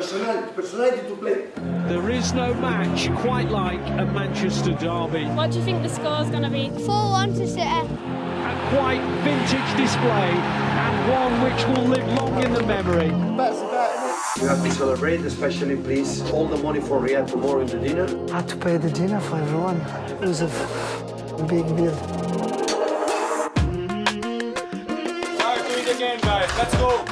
personality to play. There is no match quite like a Manchester derby. What do you think the score's going to be? 4-1 to City. A quite vintage display and one which will live long in the memory. We have to celebrate, especially, please, all the money for Riyadh tomorrow in the dinner. I had to pay the dinner for everyone. It was a big deal. Start doing it again, guys. Let's go.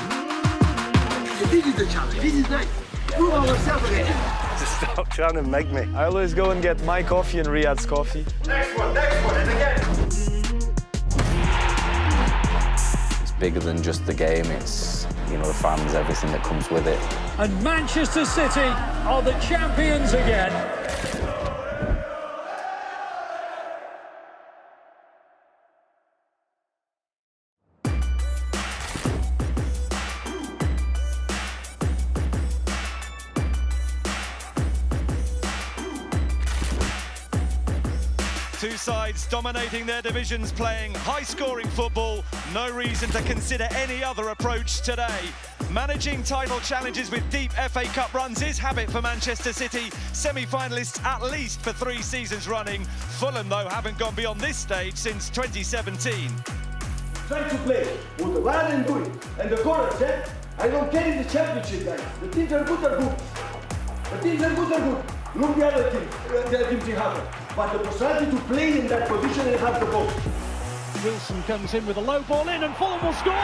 This is the challenge. This is nice. Prove ourselves again. Just stop trying to make me. I always go and get my coffee and Riyadh's coffee. Next one, and again. It's bigger than just the game. It's, you know, the fans, everything that comes with it. And Manchester City are the champions again. Two sides dominating their divisions, playing high-scoring football. No reason to consider any other approach today. Managing title challenges with deep FA Cup runs is habit for Manchester City. Semi-finalists at least for 3 seasons running. Fulham, though, haven't gone beyond this stage since 2017. Try to play with the one and do it. And the corners, eh? I don't care in the championship, guys. The teams are good, The teams are good, Look the other team, the teams in Harvard. But the possibility to play in that position and have the ball. Wilson comes in with a low ball in and Fulham will score.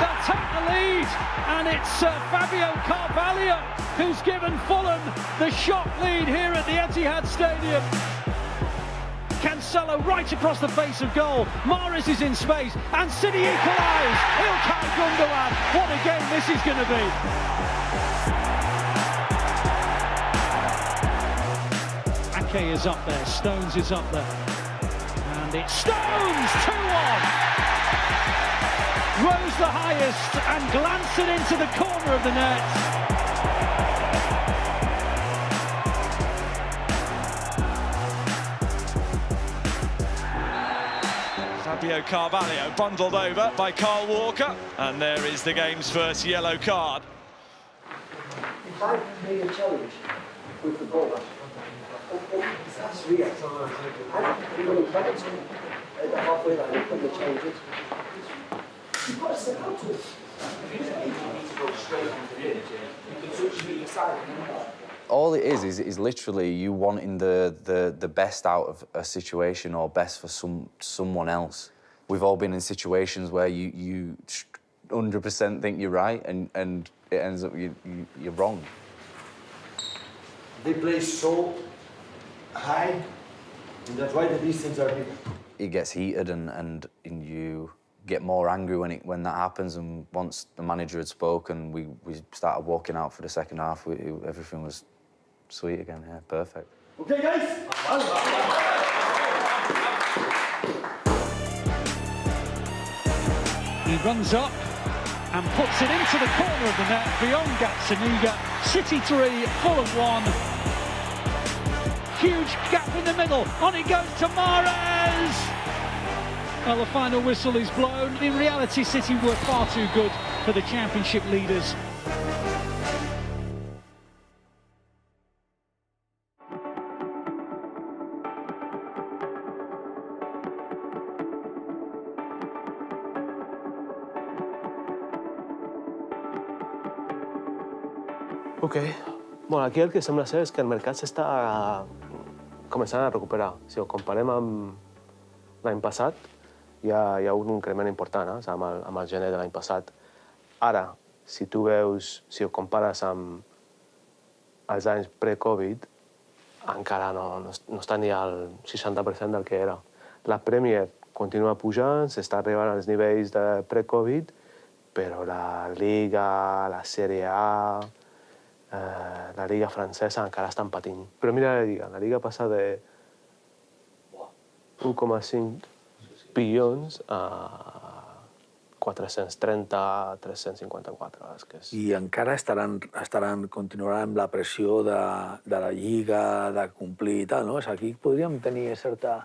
They'll take the lead and it's Fabio Carvalho who's given Fulham the shock lead here at the Etihad Stadium. Cancelo right across the face of goal. Mahrez is in space and City equalise. İlkay Gundogan. What a game this is going to be. Ake is up there, Stones is up there. And it's Stones, 2-1. Rose the highest and glanced it into the corner of the net. Fabio Carvalho bundled over by Carl Walker. And there is the game's first yellow card. If I play a challenge with the ball, that's real. I'm going to balance at the halfway line when the change is. You've got to step out to it. All it is literally you wanting the best out of a situation or best for someone else. We've all been in situations where you 100% think you're right and it ends up you're wrong. They play so high, and that's why the distance are big. It gets heated and you get more angry when that happens. And once the manager had spoken, we started walking out for the second half. Everything was sweet again. Yeah, perfect. Okay, guys. He runs up and puts it into the corner of the net beyond Gazzaniga. City 3, Fulham 1. Huge gap in the middle. On it goes to Mahrez. Well, the final whistle is blown. In reality, City were far too good for the Championship leaders. Ok. Bueno, aquí el que sembla ser és que el mercat s'està començant a recuperar. Si ho comparem amb l'any passat, hi ha un increment important, amb el gener de l'any passat. Ara, si tu veus, si ho compares amb els anys pre-Covid, encara no està ni al 60% del que era. La Premier continua pujant, s'està arribant als nivells de pre-Covid, però la Liga, la Serie A, la Liga francesa encara estan patint. Però mira la Liga passa de 1,5 bilions a 430, 354. I encara continuaran amb la pressió de la Lliga, de complir i tal, no? Aquí podríem tenir certa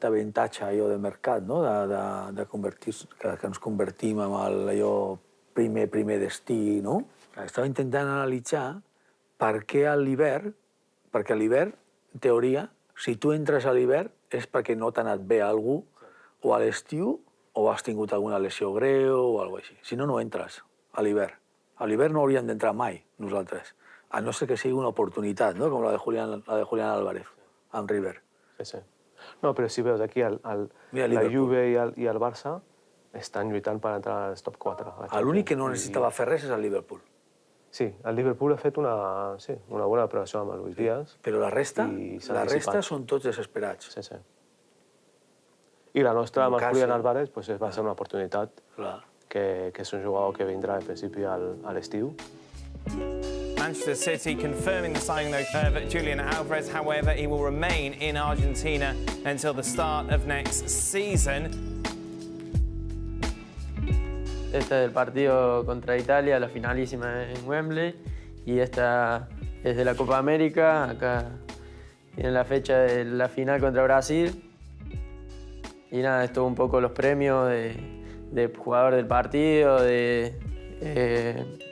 avantatge allò de mercat, no? Que ens convertim en allò primer destí, no? Estava intentant analitzar per què a l'hivern, perquè a l'hivern, en teoria, si tu entres a l'hivern és perquè no t'ha anat bé a algú, o a l'estiu, o has tingut alguna lesió greu o alguna cosa així. Si no, no entres a l'hivern. A l'hivern no hauríem d'entrar mai, nosaltres. A no ser que sigui una oportunitat, no? Com la de Julián Álvarez, amb River. Sí, sí. No, però si veus aquí, la Juve i el Barça estan lluitant per entrar als top 4. L'únic que no necessitava fer res és el Liverpool. Sí, el Liverpool ha fet una bona operació amb el Luis Díaz. Però la resta són tots desesperats. Sí, sí. I la nostra, amb el Julián Álvarez, va ser una oportunitat, que és un jugador que vindrà, en principi, a l'estiu. Manchester City confirming the signing of Julian Alvarez. However, he will remain in Argentina until the start of next season. Este es el partido contra Italia, la finalísima en Wembley. Y esta es de la Copa América. Acá tiene la fecha de la final contra Brasil. Y nada, esto un poco los premios de jugador del partido, de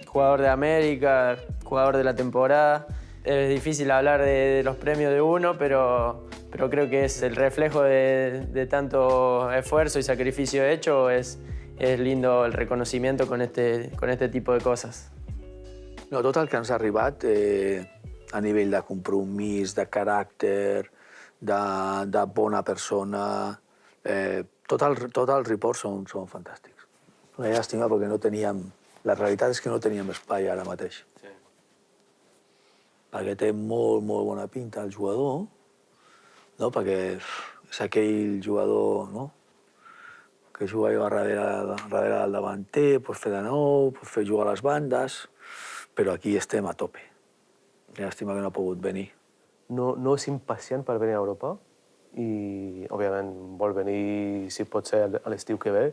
jugador de América, jugador de la temporada. Es difícil hablar de los premios de uno, pero creo que es el reflejo de tanto esfuerzo y sacrificio hecho. Es lindo el reconocimiento con este tipo de cosas. No, tot el que ens ha arribat a nivell de compromís, de caràcter, de bona persona, tot el report són fantàstics. Una llàstima perquè no teníem... La realitat és que no teníem espai ara mateix. Sí. Perquè té molt bona pinta el jugador, no? Perquè és aquell jugador, no? Que juga darrere del davanter, pot fer de nou, pot fer jugar a les bandes, però aquí estem a tope. Llàstima que no ha pogut venir. No és impacient per venir a Europa i, òbviament, vol venir, si pot ser, a l'estiu que ve,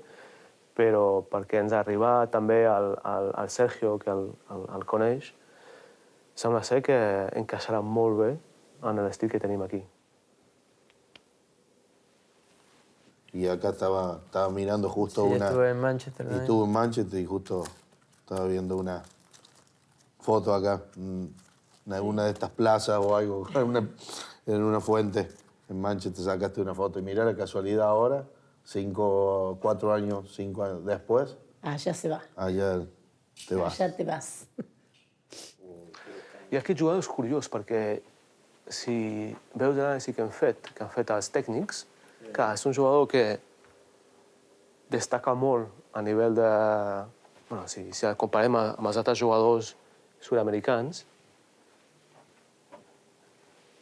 però perquè ens ha arribat també el Sergio, que el coneix, sembla ser que encaixarà molt bé en l'estil que tenim aquí. Y acá estaba mirando justo sí, estuve en Manchester también. Estuve en Manchester y justo estaba viendo una foto acá, en alguna de estas plazas o algo, en una fuente. En Manchester sacaste una foto y mirá la casualidad ahora, 4 años, 5 años después. Allá se va. Allá te vas. Allá te vas. I aquest jugador és curiós perquè si veus l'anàlisi que han fet els tècnics, clar, és un jugador que destaca molt a nivell de... Bueno, si el comparem amb els altres jugadors sud-americans,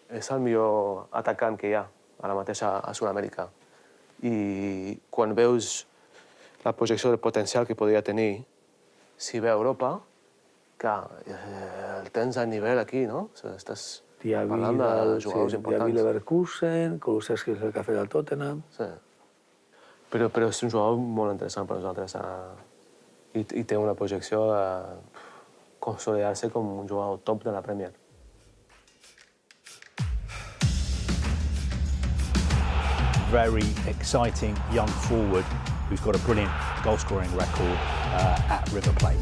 és el millor atacant que hi ha ara mateix a Sud-amèrica. I quan veus la projecció del potencial que podria tenir si ve a Europa, clar, el tens a nivell aquí, no? Estàs parlant de jugadors importants. Diaby Leverkusen, Kulusevski és el que ha fet el Tottenham. Sí. Però és un jugador molt interessant per nosaltres i té una projecció de consolidar-se com un jugador top de la Premier. Very exciting young forward who's got a brilliant goal-scoring record at River Plate.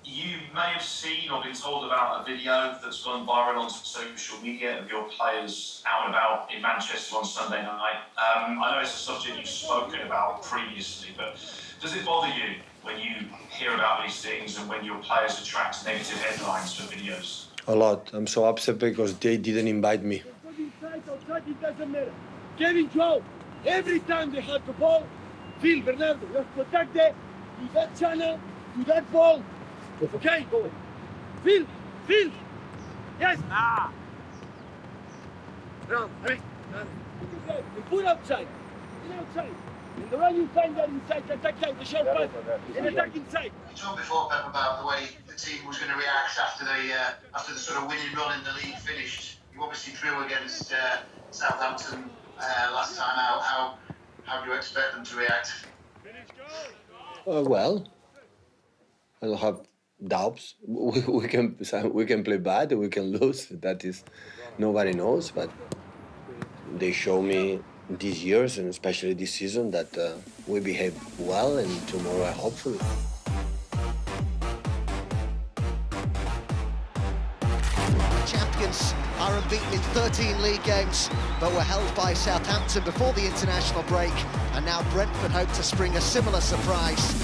You may have seen or been told about a video that's gone viral on social media of your players out and about in Manchester on Sunday night. I know it's a subject you've spoken about previously, but does it bother you when you hear about these things and when your players attract negative headlines for videos? A lot. I'm so upset because they didn't invite me. It doesn't matter. Kevin, Joe, every time they have the ball, Phil, Bernardo, just protect it to that channel, to that ball. Okay? Phil, yes. No, hey. Put outside. Get outside. And the one you find that inside, attack side, the short pass, and attack inside. You talked before, Pep, about the way the team was going to react after the sort of winning run in the league finished. You obviously drew against Southampton last time out. How do you expect them to react? Well, I don't have doubts. We can play bad, we can lose. That is, nobody knows. But they show me these years and especially this season that we behave well, and tomorrow hopefully. Champions are unbeaten in 13 league games, but were held by Southampton before the international break, and now Brentford hope to spring a similar surprise.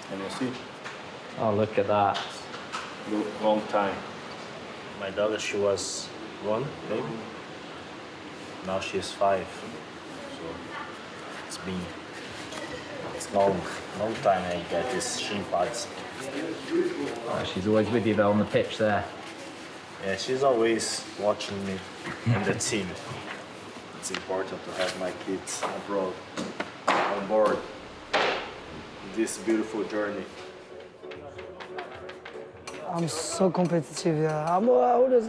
Can you see? Oh, look at that. Long time. My daughter, she was 1, maybe. Now she's 5. So it's long time I get these shin pads. Oh, she's always with you though on the pitch there. Yeah, she's always watching me in the team. It's important to have my kids abroad on board this beautiful journey. I'm so competitive, yeah.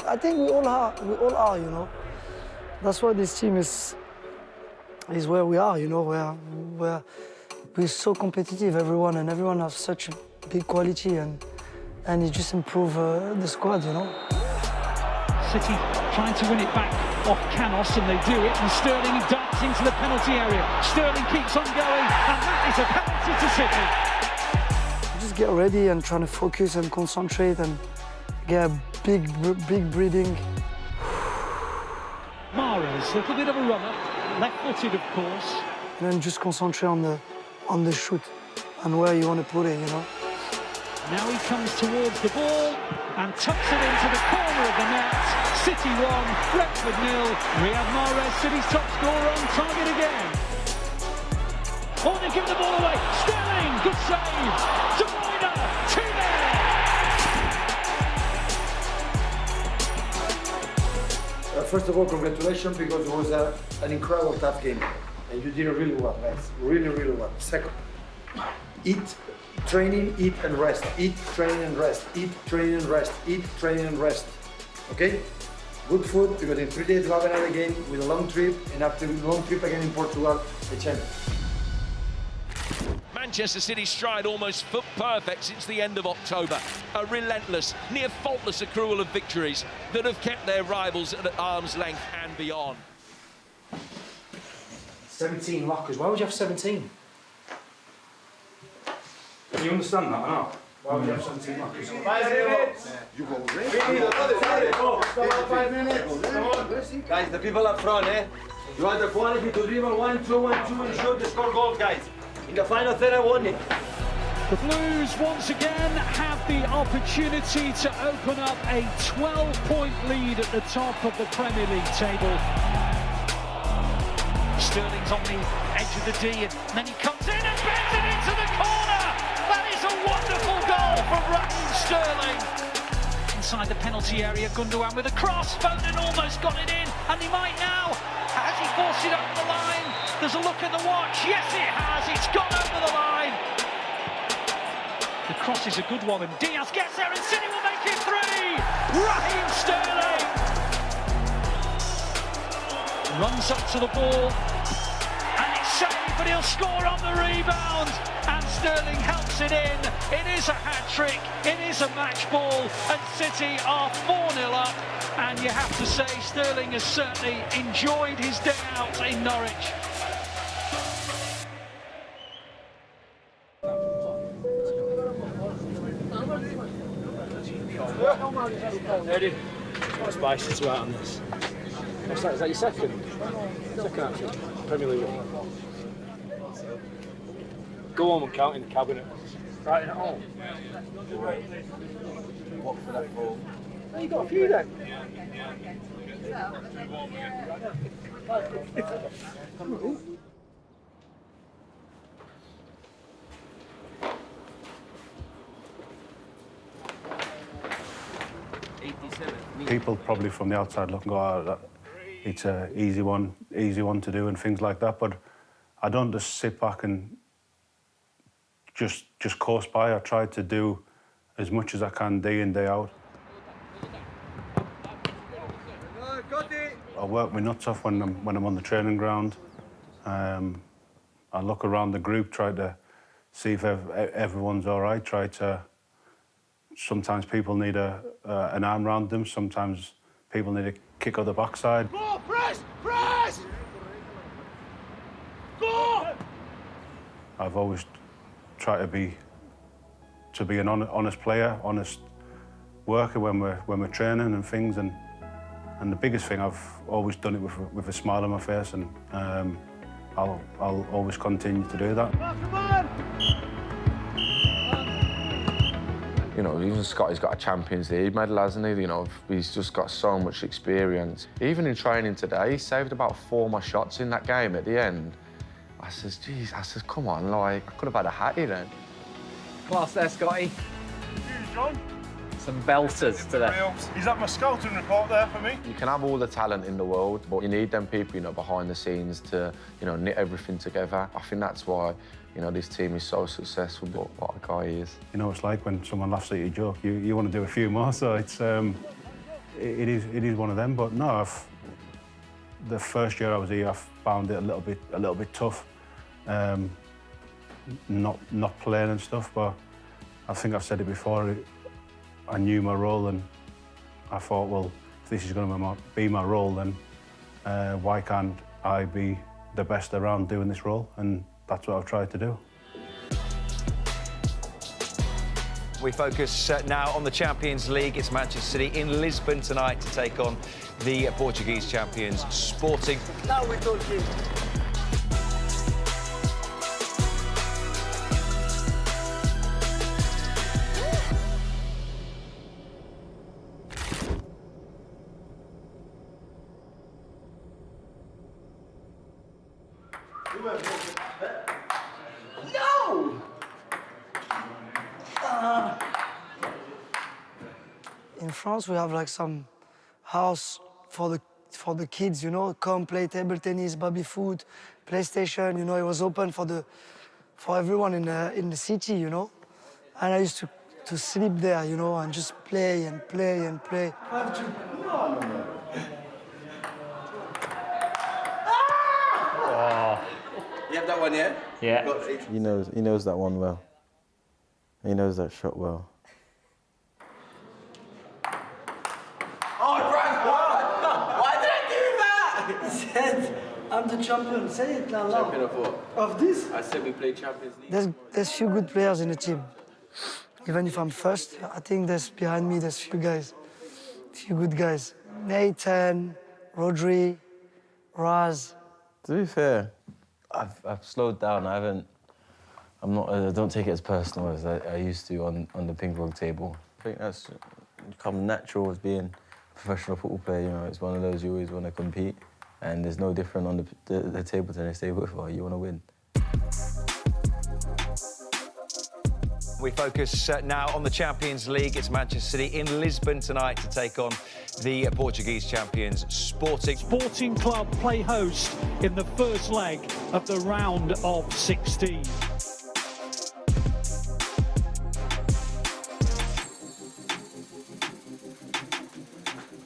I think we all are, you know. That's why this team is where we are, you know, where we're so competitive, everyone has such a big quality, and it just improve the squad, you know. City trying to win it back off Canos, and they do it, and Sterling darts into the penalty area. Sterling keeps on going, and that is a penalty to City. Just get ready and trying to focus and concentrate and get a big breathing. Mahrez, a little bit of a runner, left-footed of course. And then just concentrate on the shoot and where you want to put it, you know. Now he comes towards the ball and tucks it into the corner of the net. City 1, Brentford 0. Riyad Mahrez, City's top scorer, on target again. Oh, they give the ball away. Sterling, good save. De Bruyne, 2-0. First of all, congratulations, because it was an incredible tough game. And you did really well, guys. Really, really well. Second, eat, training, eat and rest. Eat, train and rest. Eat, train and rest. Eat, train and rest. Okay? Good food, because in 3 days we have another game with a long trip, and after the long trip again in Portugal, the champion. Manchester City's stride almost foot perfect since the end of October. A relentless, near faultless accrual of victories that have kept their rivals at arm's length and beyond. 17 lockers. Why would you have 17? Can you understand that or not? Why would you have 17 lockers? 5 minutes! You go ready? 5 minutes! Come on. Guys, the people up front, eh? You have the quality to dribble 1-2, 1-2 and shoot to score goals, guys. In the final third, I won it. The Blues once again have the opportunity to open up a 12-point lead at the top of the Premier League table. Sterling's on the edge of the D, and then he comes in and bends it into the corner. That is a wonderful goal from Raheem Sterling. Inside the penalty area, Gundogan with a cross. Foden almost got it in, and he might now. Has he forced it over the line? There's a look at the watch. Yes, it has. It's gone over the line. The cross is a good one, and Diaz gets there, and City will make it 3. Raheem Sterling runs up to the ball, and it's saved, but he'll score on the rebound. And Sterling helps it in. It is a hat-trick. It is a match ball, and City are 4-0 up. And you have to say, Sterling has certainly enjoyed his day out in Norwich. Eddie, what spices are out on this? What's that? Is that your second? Second actually, Premier League. Go home and count in the cabinet. Right at home. What for that ball? Oh, you got a few then. People probably from the outside look and go, oh, it's an easy one to do and things like that. But I don't just sit back and just course by. I try to do as much as I can day in, day out. I work my nuts off when I'm on the training ground. I look around the group, try to see if everyone's all right. Sometimes people need an arm around them. Sometimes people need to kick up the backside. Go, press! Press! Go! I've always tried to be an honest player, honest worker when we're training and things, and the biggest thing, I've always done it with a smile on my face, and I'll always continue to do that. You know, even Scotty's got a Champions League medal, hasn't he? You know, he's just got so much experience. Even in training today, he saved about 4 more shots in that game at the end. I says, geez, come on, like, I could have had a hattie then. Class there, Scotty. You, John? Some belters today. Is that my scouting report there for me? You can have all the talent in the world, but you need them people, you know, behind the scenes to, you know, knit everything together. I think that's why, you know, this team is so successful, but what a guy he is. You know, it's like when someone laughs at your joke, you want to do a few more, so it's, it is one of them. But no, the first year I was here, I found it a little bit tough, not playing and stuff. But I think I've said it before. I knew my role, and I thought, well, if this is going to be my role, then why can't I be the best around doing this role? And that's what I've tried to do. We focus now on the Champions League. It's Manchester City in Lisbon tonight to take on the Portuguese champions, Sporting. Now we're talking. No! In France, we have like some house for the kids, you know, come play table tennis, baby foot, PlayStation. You know, it was open for everyone in the city, you know. And I used to sleep there, you know, and just play and play and play. You have that one, yeah? Yeah. He knows that one well. He knows that shot well. Oh, Frank, why did I do that? He said, I'm the champion. Say it now loud. Champion of what? Of this? I said we play Champions League. There's few good players in the team. Even if I'm first, I think there's behind me, there's few good guys. Nathan, Rodri, Raz. To be fair, I've slowed down. I don't take it as personal as I used to on the ping pong table. I think that's become natural as being a professional football player. You know, it's one of those you always want to compete, and there's no different on the table tennis table. You want to win. We focus now on the Champions League. It's Manchester City in Lisbon tonight to take on the Portuguese champions, Sporting. Sporting Club play host in the first leg of the round of 16.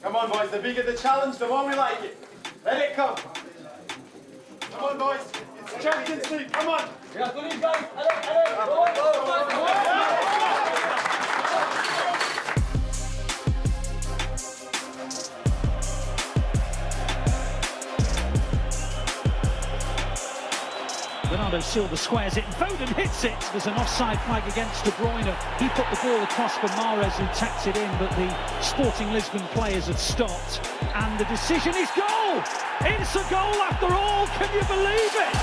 Come on, boys. The bigger the challenge, the more we like it. Let it come. Come on, boys. It's Champions League. Come on. Bernardo Silva squares it and Foden hits it. There's an offside flag against De Bruyne. He put the ball across for Mahrez, who tapped it in, but the Sporting Lisbon players had stopped. And the decision is goal! It's a goal after all, can you believe it?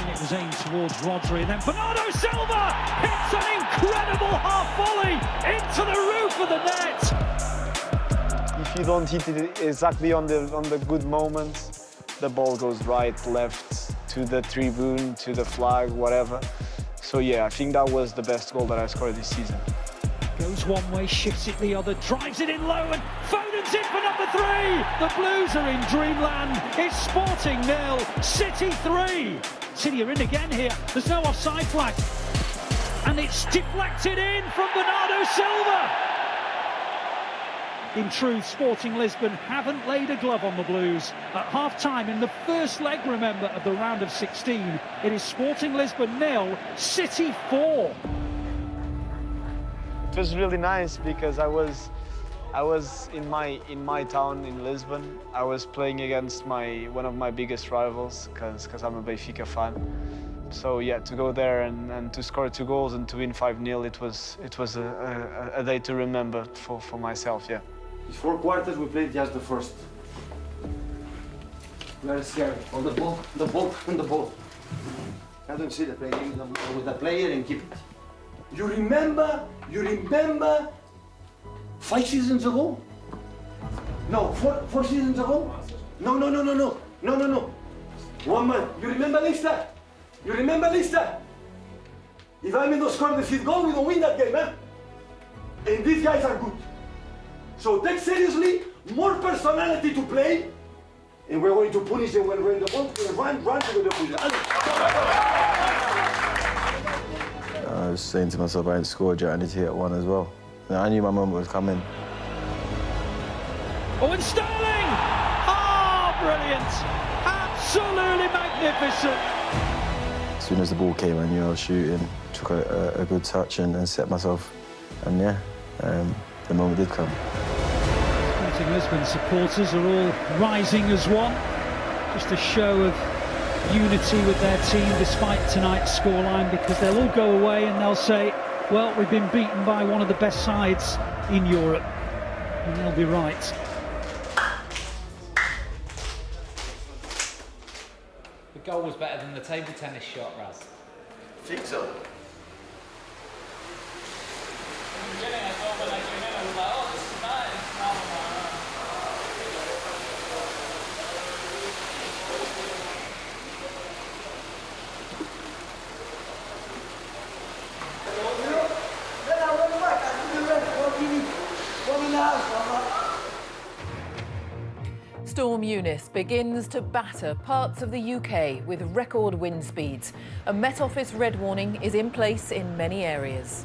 It was aimed towards Rodri, and then Bernardo Silva hits an incredible half volley into the roof of the net. If you don't hit it exactly on the good moments, the ball goes right, left, to the tribune, to the flag, whatever. So yeah, I think that was the best goal that I scored this season. Goes one way, shifts it the other, drives it in low, and Foden's in for number 3. The Blues are in dreamland. It's Sporting 0, City 3. City are in again here. There's no offside flag. And it's deflected in from Bernardo Silva. In truth, Sporting Lisbon haven't laid a glove on the Blues. At half-time in the first leg, remember, of the round of 16, it is Sporting Lisbon 0, City 4. It was really nice because I was I was in my town in Lisbon. I was playing against one of my biggest rivals because I'm a Benfica fan. So yeah, to go there and to score 2 goals and to win 5-0, it was a day to remember for myself. Yeah. These 4 quarters we played just the first. We are scared. All the ball, and the ball. I don't see the play with the player and keep it. You remember 5 seasons ago? No, 4 seasons ago? No. 1 month. You remember Lista? If I don't score the 5th goal, we don't win that game, eh? And these guys are good. So take seriously, more personality to play, and we're going to punish them when we're in the ball. Run to the position. I was saying to myself, I ain't scored yet, I need to get 1 as well. And I knew my moment was coming. Oh, and Sterling! Oh, brilliant! Absolutely magnificent! As soon as the ball came, I knew I was shooting. Took a good touch and set myself. And yeah, the moment did come. Sporting Lisbon supporters are all rising as one. Just a show of unity with their team despite tonight's scoreline, because they'll all go away and they'll say, well, we've been beaten by one of the best sides in Europe. And they'll be right. The goal was better than the table tennis shot, Raz. Think so. Storm Eunice begins to batter parts of the UK with record wind speeds. A Met Office red warning is in place in many areas.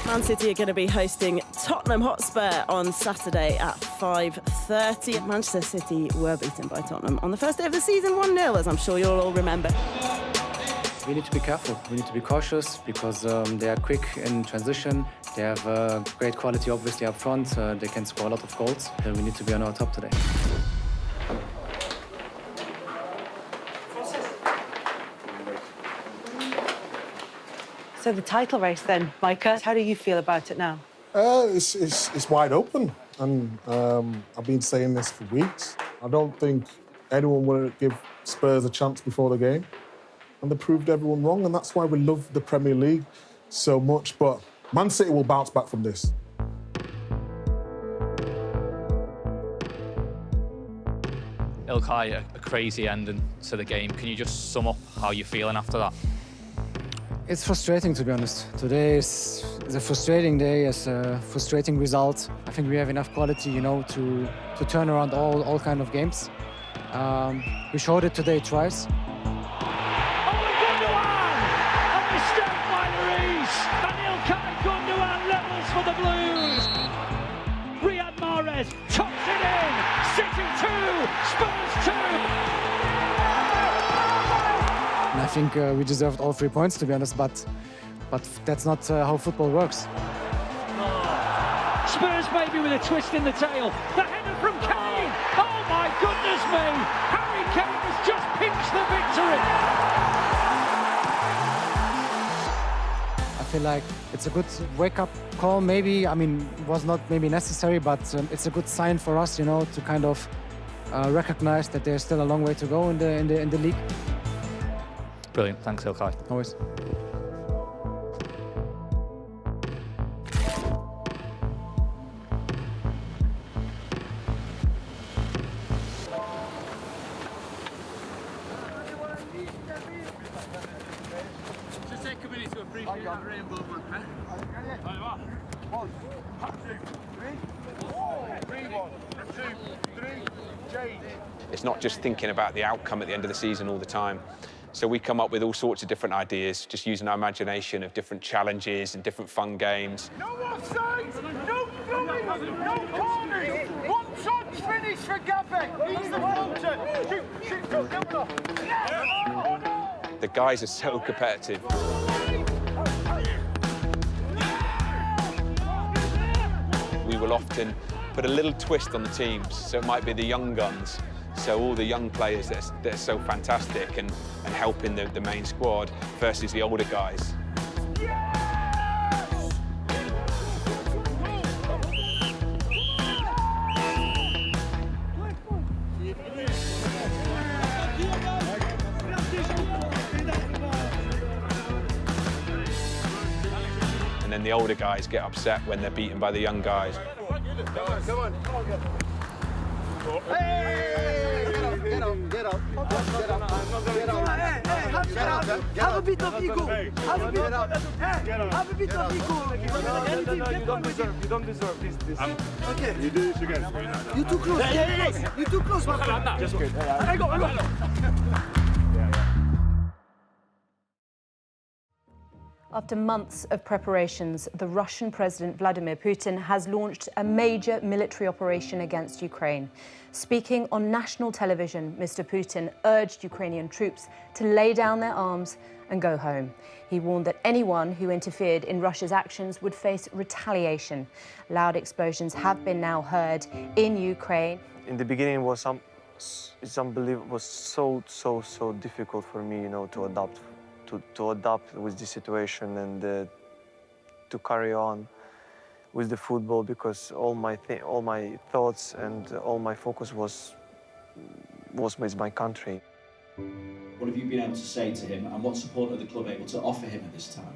Man City are going to be hosting Tottenham Hotspur on Saturday at 5:30. Manchester City were beaten by Tottenham on the first day of the season 1-0, as I'm sure you'll all remember. We need to be careful. We need to be cautious because they are quick in transition. They have great quality, obviously, up front. They can score a lot of goals. We need to be on our top today. So the title race then, Micah, how do you feel about it now? It's wide open, and I've been saying this for weeks. I don't think anyone will give Spurs a chance before the game, and they proved everyone wrong, and that's why we love the Premier League so much. But Man City will bounce back from this. Ilkay, a crazy ending to the game. Can you just sum up how you're feeling after that? It's frustrating, to be honest. Today is a frustrating day, it's a frustrating result. I think we have enough quality, you know, to turn around all kind of games. We showed it today twice. For the Blues. Riyad Mahrez chops it in. City 2, Spurs 2. And I think we deserved all 3 points, to be honest, but that's not how football works. Spurs maybe with a twist in the tail. The header from Kane. Oh my goodness me. Harry Kane has just pinched the victory. I feel like it's a good wake-up call, maybe. I mean, it was not maybe necessary, but it's a good sign for us, you know, to kind of recognize that there's still a long way to go in the league. Brilliant, thanks Ilkay. Always. It's not just thinking about the outcome at the end of the season all the time. So we come up with all sorts of different ideas, just using our imagination of different challenges and different fun games. No offsides, no throwing, no corners. One touch finish for Gabby. He's the floater. Shoot, go, go. The guys are so competitive. We will often put a little twist on the teams, so it might be the young guns. So all the young players that are so fantastic and helping the main squad versus the older guys. And then the older guys get upset when they're beaten by the young guys. Come on. Hey! Get up. Have a bit of ego. Have a bit of ego. You don't deserve this. Okay. You do this again. You too close. You too close, my friend. Just good. I go. After months of preparations, the Russian President Vladimir Putin has launched a major military operation against Ukraine. Speaking on national television, Mr. Putin urged Ukrainian troops to lay down their arms and go home. He warned that anyone who interfered in Russia's actions would face retaliation. Loud explosions have been now heard in Ukraine. In the beginning, it was it's unbelievable. It was so difficult for me, to adapt. To adapt with the situation and to carry on with the football, because all my thoughts and all my focus was with my country. What have you been able to say to him, and what support are the club able to offer him at this time?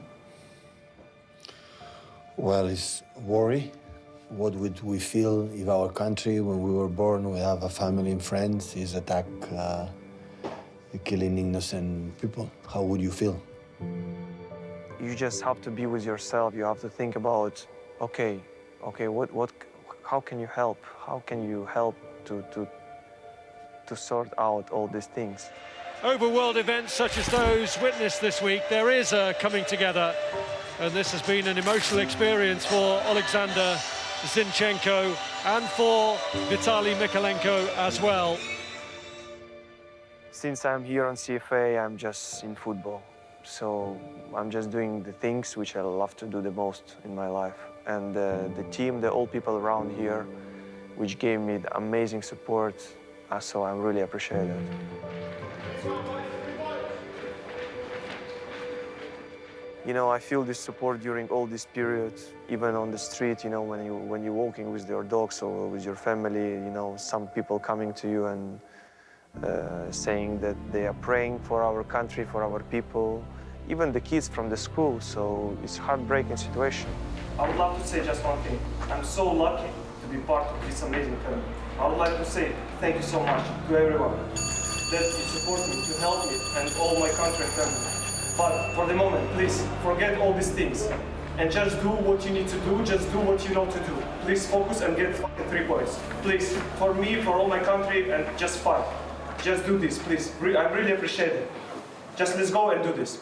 Well, it's worry. What would we feel if our country, when we were born, we have a family and friends, is attacked? Killing innocent people. How would you feel? You just have to be with yourself. You have to think about, okay, how can you help? How can you help to sort out all these things? Over world events such as those witnessed this week, there is a coming together, and this has been an emotional experience for Alexander Zinchenko and for Vitaly Mykolenko as well. Since I'm here on CFA, I'm just in football. So I'm just doing the things which I love to do the most in my life. And the team, the old people around here, which gave me the amazing support, so I really appreciate it. I feel this support during all this period, even on the street, when you're walking with your dogs or with your family, some people coming to you and saying that they are praying for our country, for our people, even the kids from the school, so it's a heartbreaking situation. I would love to say just one thing. I'm so lucky to be part of this amazing family. I would like to say thank you so much to everyone that is supporting me, to help me, and all my country and family. But for the moment, please, forget all these things and just do what you need to do, just do what you know to do. Please focus and get 3 points. Please, for me, for all my country, and just fight. Just do this, please. I really appreciate it. Just let's go and do this.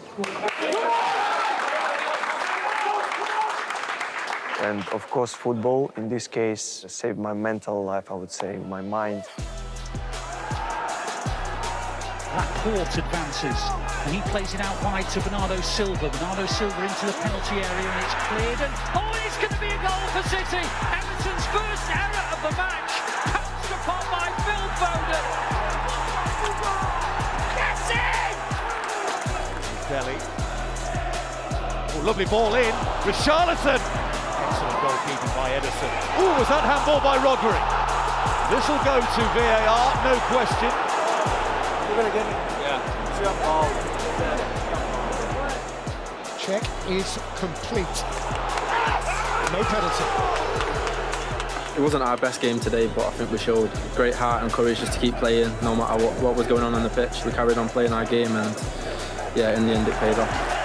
And of course, football, in this case, saved my mental life, I would say, my mind. Laporte advances, and he plays it out wide to Bernardo Silva. Bernardo Silva into the penalty area, and it's cleared. And it's going to be a goal for City. Everton's first error of the match, pounced upon by Phil Foden. That's it! Kelly. Oh, lovely ball in. Richarlison. Excellent goalkeeping by Ederson. Oh, was that handball by Rodri? This will go to VAR, no question. You're going to get it. Yeah. Check is complete. No penalty. It wasn't our best game today, but I think we showed great heart and courage just to keep playing no matter what was going on the pitch. We carried on playing our game, and yeah, in the end it paid off.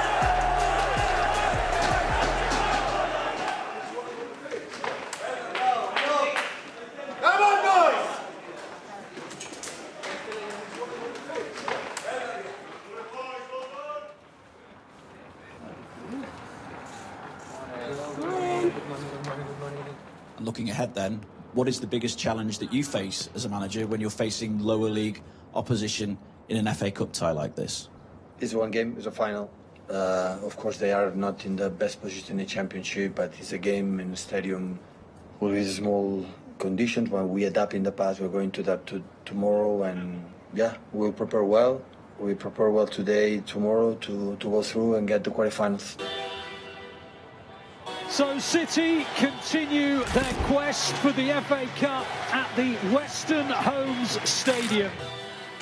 looking ahead then, what is the biggest challenge that you face as a manager when you're facing lower league opposition in an FA Cup tie like this? It's one game, it's a final. Of course, they are not in the best position in the championship, but it's a game in the stadium with small conditions. When we adapt in the past, we're going to adapt to tomorrow, and yeah, we'll prepare well. We prepare well today, tomorrow to go through and get the quarterfinals. So City continue their quest for the FA Cup at the Western Homes Stadium.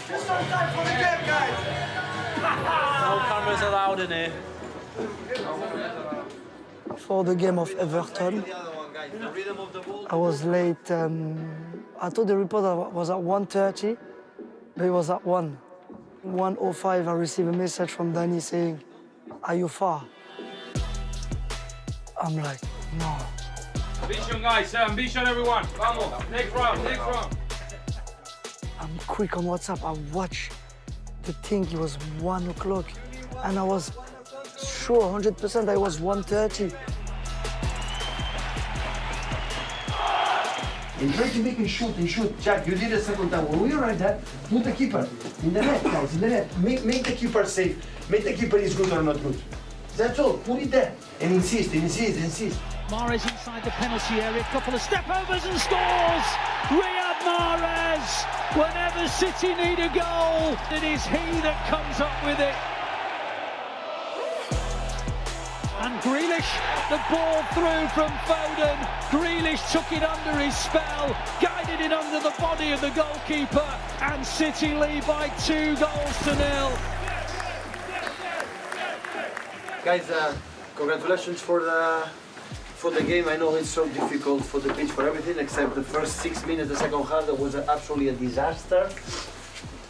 Just on time for the game, guys! No cameras allowed in here. For the game of Everton, I was late. I thought the report was at 1:30, but it was at 1:05. I received a message from Danny saying, "Are you far?" I'm like, no. Ambition, guys, ambition, everyone. Vamos, next round. I'm quick on WhatsApp. I watched the thing. It was 1 o'clock, and I was sure 100% I was 1:30. And try to make him shoot and shoot. Jack, you did a second time. When we arrived there, put the keeper in the net, guys, in the net. Make the keeper safe. Make the keeper is good or not good. That's all. Put it there. And insist. Mahrez inside the penalty area, couple of step-overs and scores! Riyad Mahrez! Whenever City need a goal, it is he that comes up with it. And Grealish, the ball through from Foden. Grealish took it under his spell, guided it under the body of the goalkeeper, and City lead by 2-0. Guys, congratulations for the game. I know it's so difficult for the pitch, for everything, except the first 6 minutes, the second half, that was absolutely a disaster.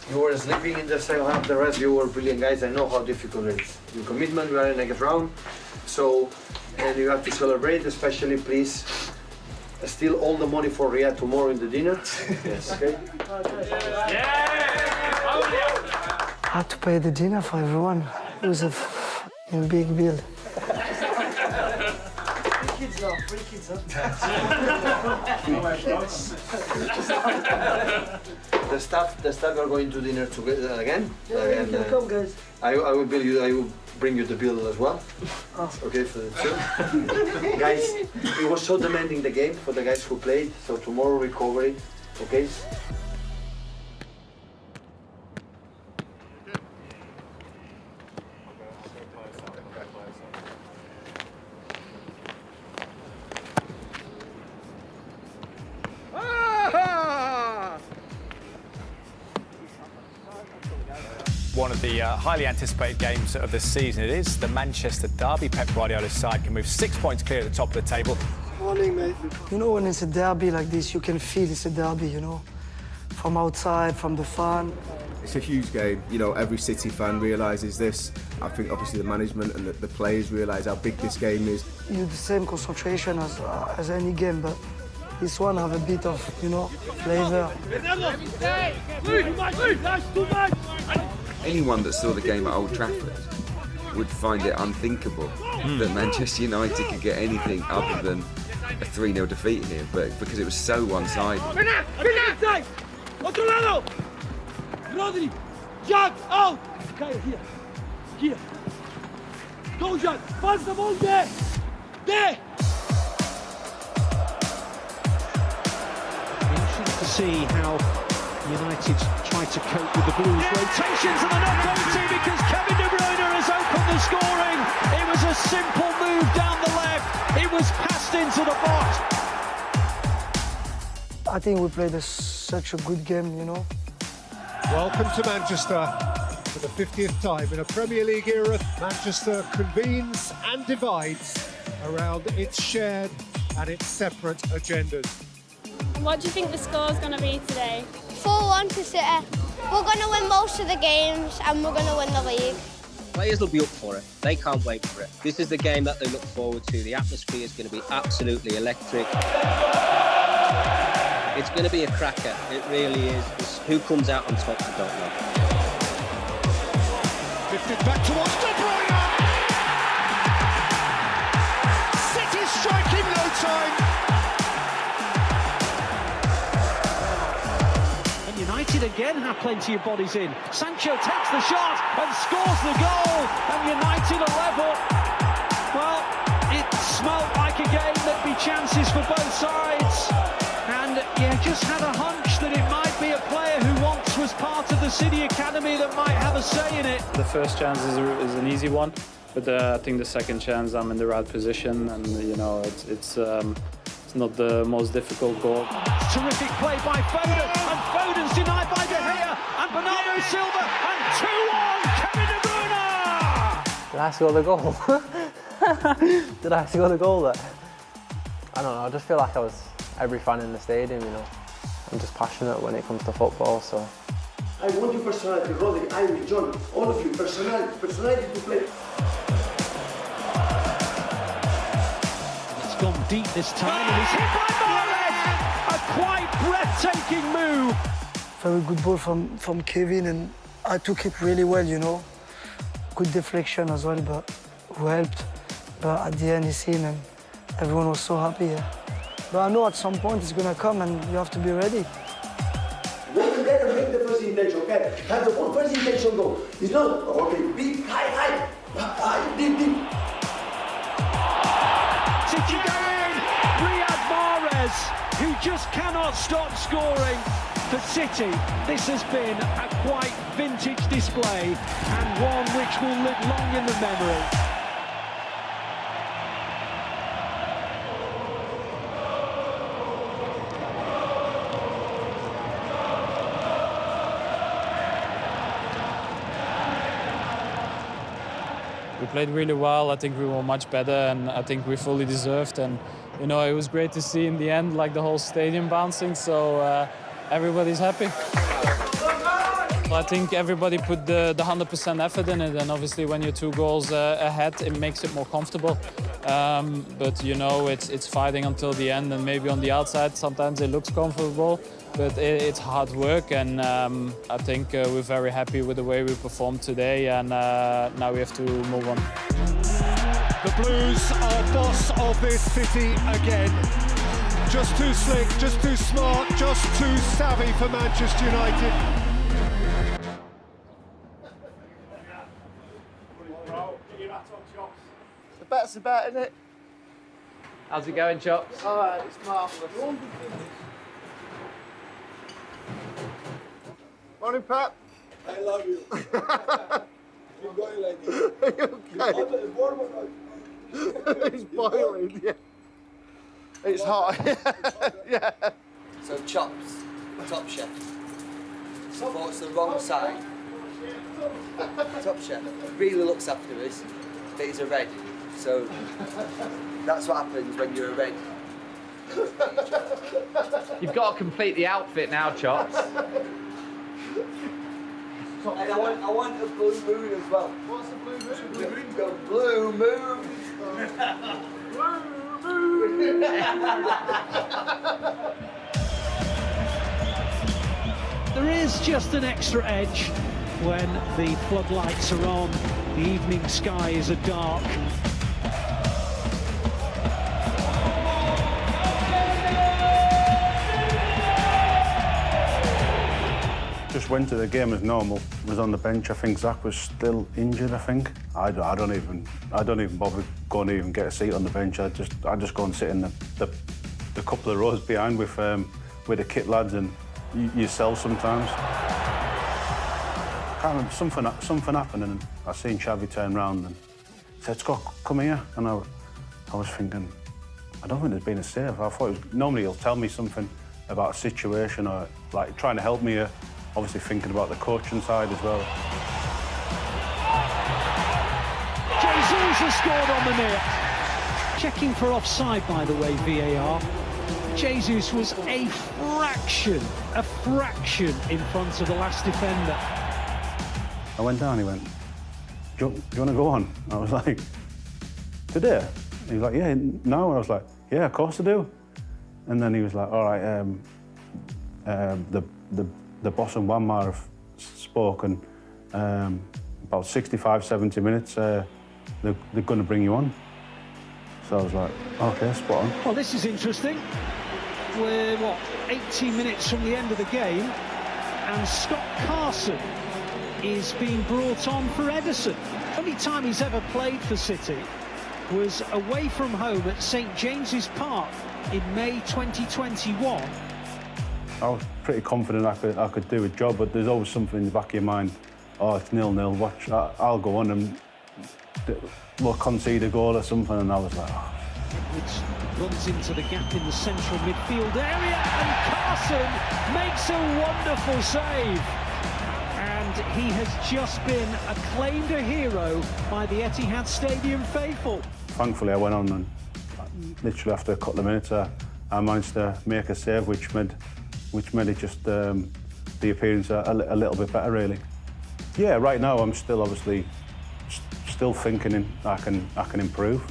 You were sleeping in the second half, the rest you were brilliant, guys. I know how difficult it is. Your commitment, we are in the next round, so, and you have to celebrate, especially, please, steal all the money for Riyad tomorrow in the dinner. Yes, okay? I had to pay the dinner for everyone. It was a big bill. Free kids, huh? The staff are going to dinner together again. Yeah, you can come, guys. I will bill you. I will bring you the bill as well. Oh. Okay, for the two. Guys, it was so demanding the game for the guys who played. So tomorrow recovery. Okay. One of the highly anticipated games of the season. It is the Manchester derby. Pep Guardiola's side can move 6 points clear at the top of the table. Morning, mate. You know, when it's a derby like this, you can feel it's a derby, you know, from outside, from the fan. It's a huge game. You know, every City fan realises this. I think obviously the management and the players realise how big this game is. You have the same concentration as any game, but this one have a bit of, you know, flavour. Anyone that saw the game at Old Trafford would find it unthinkable that Manchester United could get anything other than a 3-0 defeat here, but because it was so one-sided. Otro lado! Rodri! Jack, out! Here. Go, Jack! Pass the ball there! There! Interesting to see how United try to cope with the Blues. Rotations and they're not going to because Kevin De Bruyne has opened the scoring. It was a simple move down the left. It was passed into the box. I think we played such a good game, you know. Welcome to Manchester for the 50th time in a Premier League era. Manchester convenes and divides around its shared and its separate agendas. What do you think the score's going to be today? 4-1 to City. We're going to win most of the games and we're going to win the league. Players will be up for it. They can't wait for it. This is the game that they look forward to. The atmosphere is going to be absolutely electric. It's going to be a cracker. It really is. Who comes out on top, I don't know. Lifted back towards De Bruyne. City strike in no time. United again have plenty of bodies in. Sancho takes the shot and scores the goal, and United are level. Well, it smelt like a game there'd be chances for both sides. And yeah, just had a hunch that it might be a player who once was part of the City Academy that might have a say in it. The first chance is an easy one, but I think the second chance I'm in the right position, and you know it's not the most difficult goal. Terrific play by Foden, and Foden's denied by De Gea, and Bernardo Silva, and 2-1, Kevin De Bruyne! Did I score the goal? Did I score the goal there? I don't know, I just feel like I was every fan in the stadium, you know. I'm just passionate when it comes to football, so. I want you personality, Rodri, Irish, John, all of you, personality to play. It's gone deep this time, and he's hit by Mahrez! A quite breathtaking move! Very good ball from Kevin, and I took it really well, you know. Good deflection as well, but who helped. But at the end, he's in, and everyone was so happy. Yeah. But I know at some point it's gonna come, and you have to be ready. When you get make the first intention, okay? Have the one first intention go. It's not, okay, big, high, deep. City go in! Riyad Mahrez, who just cannot stop scoring. For City, this has been a quite vintage display, and one which will live long in the memory. We played really well. I think we were much better, and I think we fully deserved. And you know, it was great to see in the end, like the whole stadium bouncing. So everybody's happy. I think everybody put the 100% effort in it, and obviously when you're 2 goals ahead, it makes it more comfortable. But you know, it's fighting until the end, and maybe on the outside sometimes it looks comfortable, but it's hard work. And I think we're very happy with the way we performed today, and now we have to move on. The Blues are boss of this city again. Just too slick, just too smart, just too savvy for Manchester United. The bet's about, isn't it? How's it going, Chops? All right, it's marvellous. Morning, Pat. I love you. Keep going like this. Okay. It's boiling, yeah. It's hot. Yeah. So Chops, Top Chef, supports the wrong side. Top Chef really looks after us, but he's a red. So that's what happens when you're a red. You've got to complete the outfit now, Chops. And I want a blue moon as well. What's the blue moon? The blue moon. There is just an extra edge when the floodlights are on, the evening skies are dark. Just went to the game as normal. Was on the bench. I think Zach was still injured. I think. I don't even bother going to even get a seat on the bench. I just go and sit in the couple of rows behind with the kit lads and yourself sometimes. I can't remember, something happened, and I seen Xavi turn round and said, "Scott, come here." And I was thinking, I don't think there's been a save. I thought normally he'll tell me something about a situation or like trying to help me. Obviously thinking about the coaching side as well. Jesus has scored on the near. Checking for offside, by the way, VAR. Jesus was a fraction in front of the last defender. I went down, he went, do you want to go on? I was like, today? He was like, yeah, now? I was like, yeah, of course I do. And then he was like, all right, the boss and Wanmar have spoken. About 65, 70 minutes, they're going to bring you on. So I was like, OK, spot on. Well, this is interesting. We're, 18 minutes from the end of the game, and Scott Carson is being brought on for Ederson. Only time he's ever played for City was away from home at St James's Park in May 2021. I was pretty confident I could do a job, but there's always something in the back of your mind. Oh, it's 0-0. Watch, I'll go on and we'll concede a goal or something. And I was like, oh. Edwards runs into the gap in the central midfield area, and Carson makes a wonderful save. And he has just been acclaimed a hero by the Etihad Stadium faithful. Thankfully, I went on and literally after a couple of minutes, I managed to make a save, which made it just the appearance a little bit better, really. Yeah, right now I'm still obviously still thinking I can improve.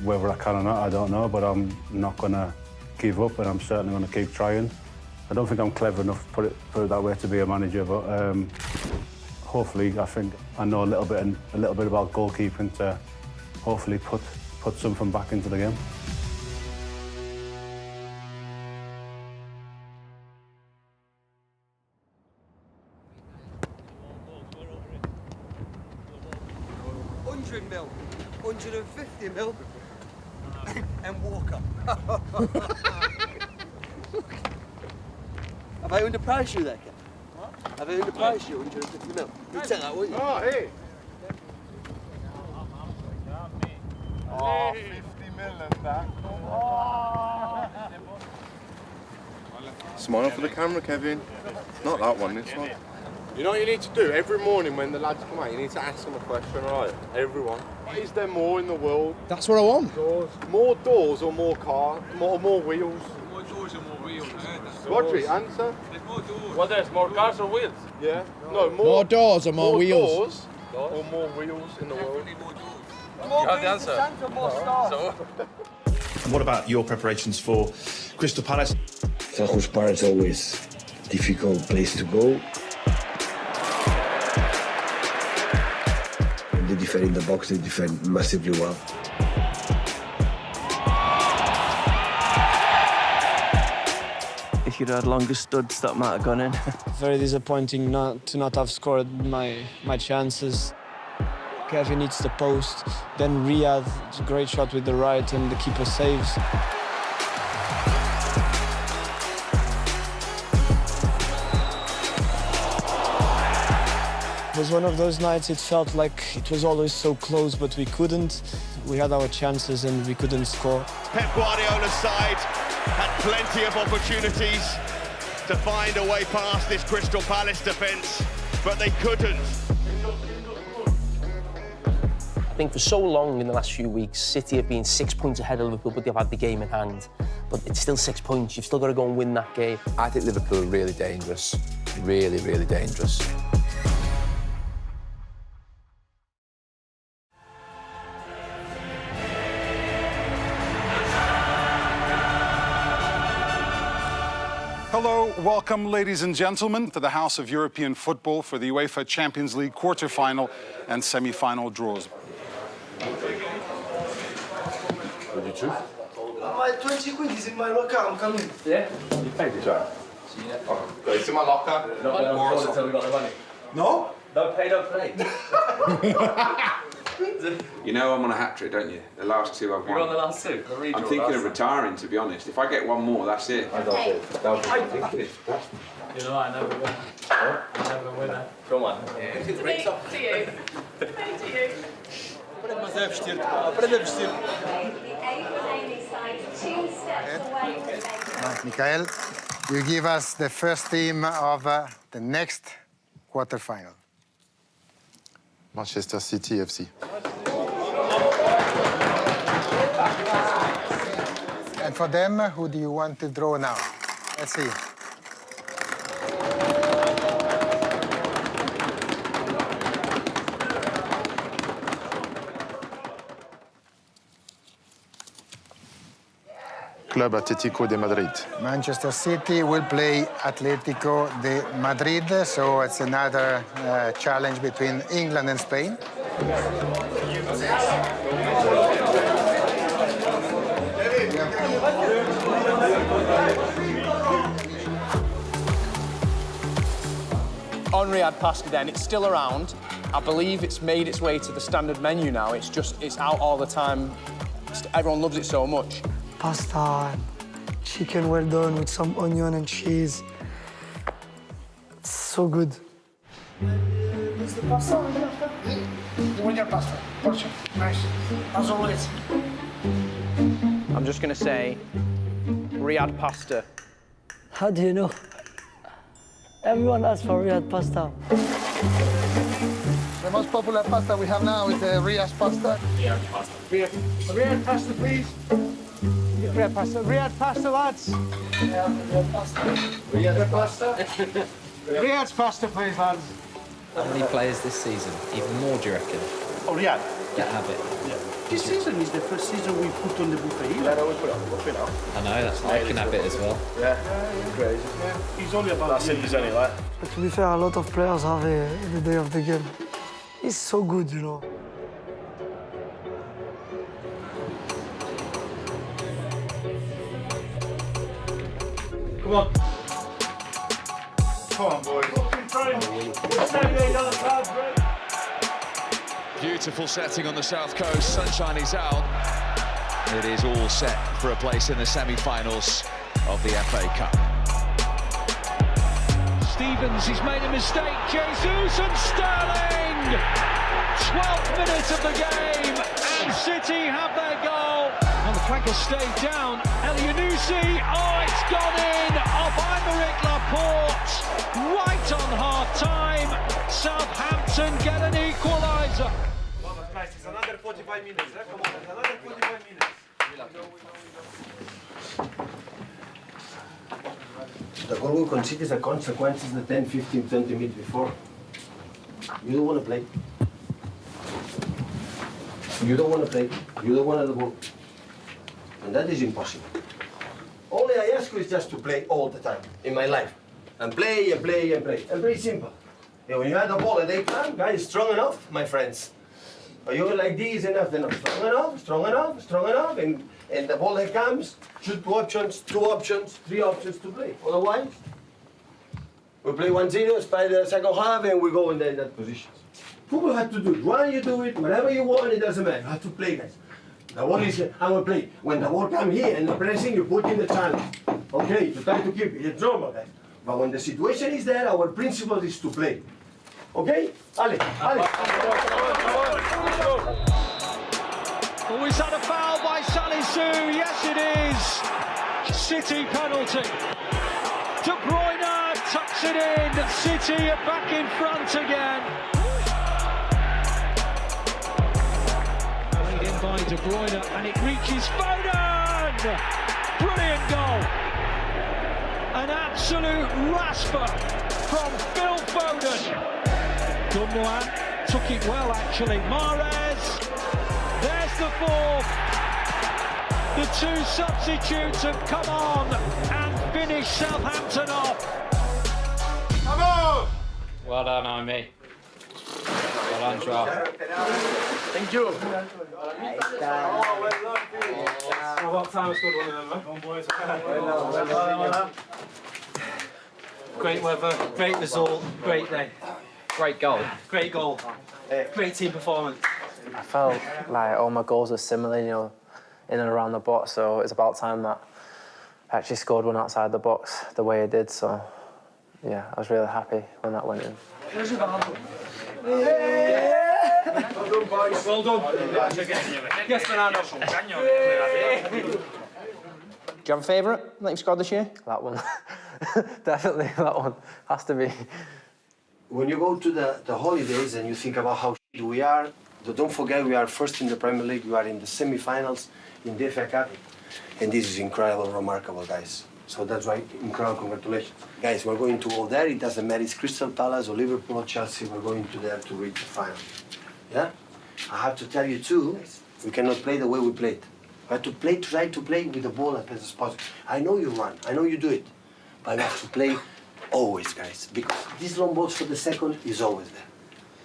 Whether I can or not, I don't know, but I'm not going to give up, and I'm certainly going to keep trying. I don't think I'm clever enough, put it that way, to be a manager, but hopefully I think I know a little bit about goalkeeping to hopefully put something back into the game. $100 mil, $150 mil, and Walker. Have I underpriced you there, Kev? What? Have I underpriced you, $150 mil? You'd take that, wouldn't you? Oh, hey! Oh, 50 million that. Oh. Smile for the camera, Kevin. Not that one, this one. You know what you need to do? Every morning when the lads come out, you need to ask them a question, right? Everyone. What is there more in the world? That's what I want. Doors. More doors or more cars? More wheels? More doors or more wheels? Rodri, answer. There's more doors. What else? More cars or wheels? Yeah. No, more doors or more wheels? Doors or more wheels in the world? More doors. More have the answer. More stars. So. What about your preparations for Crystal Palace? Selhurst Park is always a difficult place to go. When they defend in the box, they defend massively well. If you'd had longer studs, that might have gone in. Very disappointing to not have scored my chances. Kevin hits the post, then Riyad, great shot with the right, and the keeper saves. It was one of those nights it felt like it was always so close, but we couldn't. We had our chances and we couldn't score. Pep Guardiola's side had plenty of opportunities to find a way past this Crystal Palace defence, but they couldn't. I think for so long in the last few weeks, City have been 6 points ahead of Liverpool, but they've had the game in hand. But it's still 6 points. You've still got to go and win that game. I think Liverpool are really dangerous. Really, really dangerous. Hello, welcome, ladies and gentlemen, to the House of European Football for the UEFA Champions League quarter-final and semi-final draws. What did you choose? My 20 quid is in my locker, I'm coming. Yeah? You paid it, right? Oh, it's in my locker. Not until we got the money. No? Don't pay, don't play. You know I'm on a hat-trick, don't you? The last two I've won. You're on the last two? I'm thinking of retiring, to be honest. If I get one more, that's it. I don't think it. You know, I never win. I never win. Come on. To you. To you. Michael, you give us the first team of the next quarterfinal. Manchester City FC. And for them, who do you want to draw now? Let's see. Club Atlético de Madrid. Manchester City will play Atlético de Madrid, so it's another challenge between England and Spain. Riyad pasta then. It's still around. I believe it's made its way to the standard menu now. It's out all the time. Everyone loves it so much. Pasta, chicken well done with some onion and cheese. It's so good. Is the pasta on the left? You want your pasta? Portion. Nice. As always. I'm just going to say Riyad pasta. How do you know? Everyone asks for Riyad pasta. The most popular pasta we have now is the Riyad pasta. Riyad pasta. Riyad pasta, please. Riyad pasta. Riyad pasta, lads. Riyad pasta. Riyad pasta. Riyad's pasta, please, lads. How many players this season? Even more, do you reckon? Oh, Riyad? That have it? This season is the first season we put on the buffet. I know, that's I can have it as well. Yeah, crazy. He's only about 6 anyway. But to be fair, a lot of players have it the day of the game. It's so good, you know. Come on. Come on, boys. Beautiful setting on the south coast, sunshine is out. It is all set for a place in the semi-finals of the FA Cup. Stevens, he's made a mistake, Jesus and Sterling! 12th minute of the game, and City have their goal. And the flank has stayed down, Elyounoussi, oh, it's gone in, off Aymeric Laporte, right on half-time. Southampton get an equaliser. It's another 45 minutes, come on, another 45 minutes. The goal we concede is a consequence of the 10, 15, 20 minutes before. You don't want to play. You don't want to play. You don't want to go. And that is impossible. All I ask you is just to play all the time in my life. And play and play and play. And very simple. And when you have the ball at 8 time, guys, strong enough, my friends. But you're like this, enough, enough. Strong enough, strong enough, strong enough. And the ball that comes, shoot 2 options, 2 options, 3 options to play. Otherwise, we play 1-0, by the second half, and we go in that position. Football have to do it. Why you do it, whatever you want, it doesn't matter. You have to play, guys. The ball is here, I will play. When the ball comes here and the pressing, you put in the challenge. Okay, to try to keep it. It's normal, guys. But when the situation is there, our principle is to play. Okay? Ale, ale. Oh, is that a foul by Salisu? Yes, it is. City penalty. De Bruyne tucks it in. City are back in front again. Played in by De Bruyne, and it reaches Foden. Brilliant goal. An absolute rasper from Phil Foden. Gundogan took it well, actually. Mahrez. There's the 4th. The 2 substitutes have come on and finished Southampton off. Come on! Well done, Amy. Well done, Joao. Thank you. What time scored one of them? Come on, boys. Great weather, great result, great day. Great goal. Great goal. Great team performance. I felt like all my goals were similar, you know, in and around the box, so it's about time that I actually scored one outside the box the way I did, so yeah, I was really happy when that went in. Well done. Yes, Fernando. Do you have a favourite that you've scored this year? That one. Definitely, that one. Has to be. When you go to the holidays and you think about how shit we are, don't forget we are first in the Premier League, we are in the semi-finals in the FA Cup. And this is incredible, remarkable, guys. So that's why, incredible, congratulations. Guys, we're going to go there, it doesn't matter, it's Crystal Palace or Liverpool or Chelsea, we're going to there to reach the final. Yeah? I have to tell you too, we cannot play the way we played. We have to try to play with the ball as best as possible. I know you run, I know you do it, but we have to play always, guys, because this long balls for the second is always there.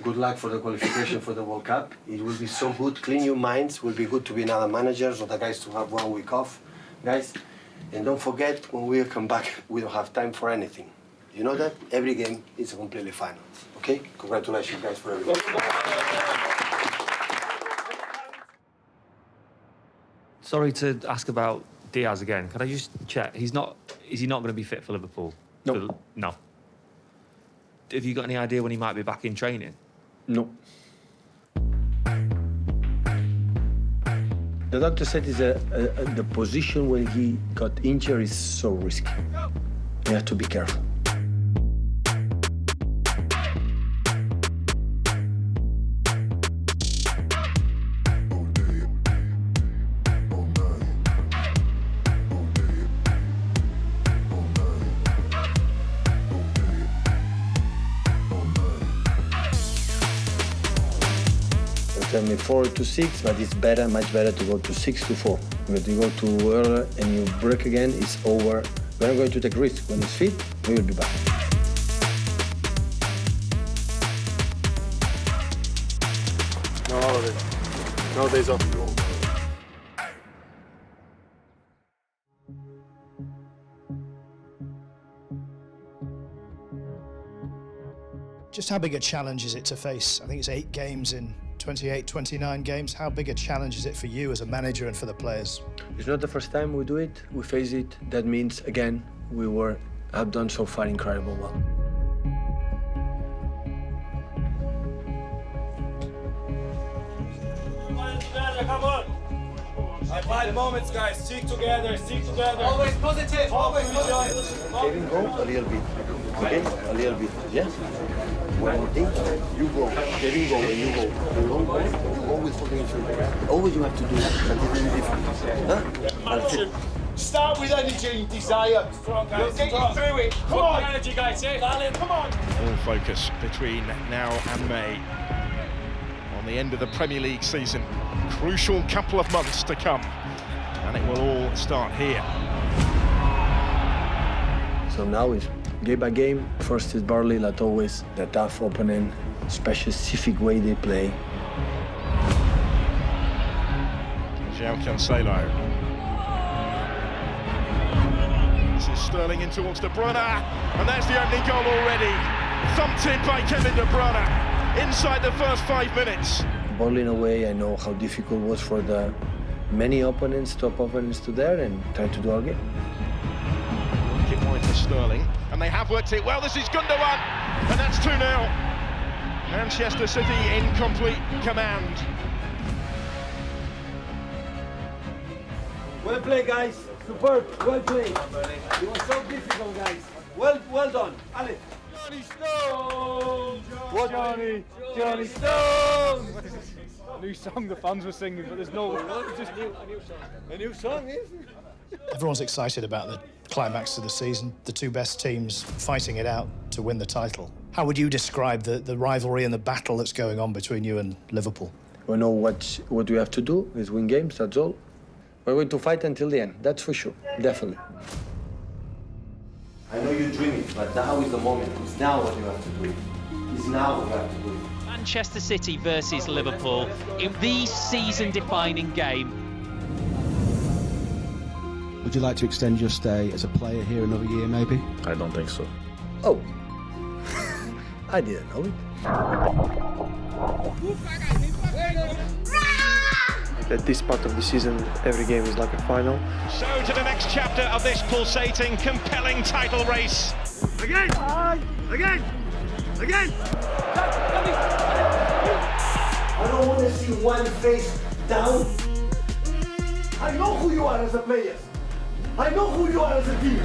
Good luck for the qualification for the World Cup. It will be so good. Clean your minds. It will be good to be another managers or the guys to have 1 week off, guys. And don't forget, when we come back, we don't have time for anything. You know that? Every game is a completely final. Okay? Congratulations, guys, for everything. Sorry to ask about Diaz again. Can I just check? Is he not going to be fit for Liverpool? No. No. Have you got any idea when he might be back in training? No. The doctor said the position when he got injured is so risky. You have to be careful. Tell me 4 to 6, but it's better, much better to go to 6 to 4. But you go too early and you break again, it's over. We're not going to take risk. When it's fit, we will be back. No holidays. No days off. Just how big a challenge is it to face, I think it's 8 games in 28, 29 games. How big a challenge is it for you as a manager and for the players? It's not the first time we do it. We face it. That means, again, have done so far incredible well. Come on! 5 moments, guys. Stick together, stick together. Always positive, always positive. Kevin, go a little bit. Okay? A little bit. Yes? One more thing. You go. Kevin, go and you go. You don't go. You go with fucking shoulder. Always you have to do something different. Huh? Start with energy, desire. Strong, guys. You'll get you through it. Come on. Energy, guys. Come on. All focus between now and May on the end of the Premier League season. Crucial couple of months to come, and it will all start here. So now it's game by game. First is Burnley, like always, the tough opponent, specific way they play. João Cancelo. This is Sterling in towards De Bruyne, and there's the opening goal already. Thumped in by Kevin De Bruyne inside the first 5 minutes. Ball in a way, I know how difficult it was for the many opponents, top opponents to there, and try to do our game. Work it wide for Sterling, and they have worked it well. This is Gundogan, and that's 2-0. Manchester City in complete command. Well played, guys. Superb. Well played. It was so difficult, guys. Well done. Ale. Johnny Stone! What? Johnny Stone! A new song the fans were singing, but there's no... It's just A new song, isn't it? Everyone's excited about the climax of the season, the 2 best teams fighting it out to win the title. How would you describe the rivalry and the battle that's going on between you and Liverpool? We know what we have to do is win games, that's all. We're going to fight until the end, that's for sure, definitely. I know you're dreaming, but now is the moment. It's now what you have to do. It's now what you have to do. Manchester City versus Liverpool in the season-defining game. Would you like to extend your stay as a player here another year, maybe? I don't think so. Oh, I didn't know it. At this part of the season, every game is like a final. So to the next chapter of this pulsating, compelling title race. Again! Again! Again! I don't want to see one face down. I know who you are as a player. I know who you are as a team.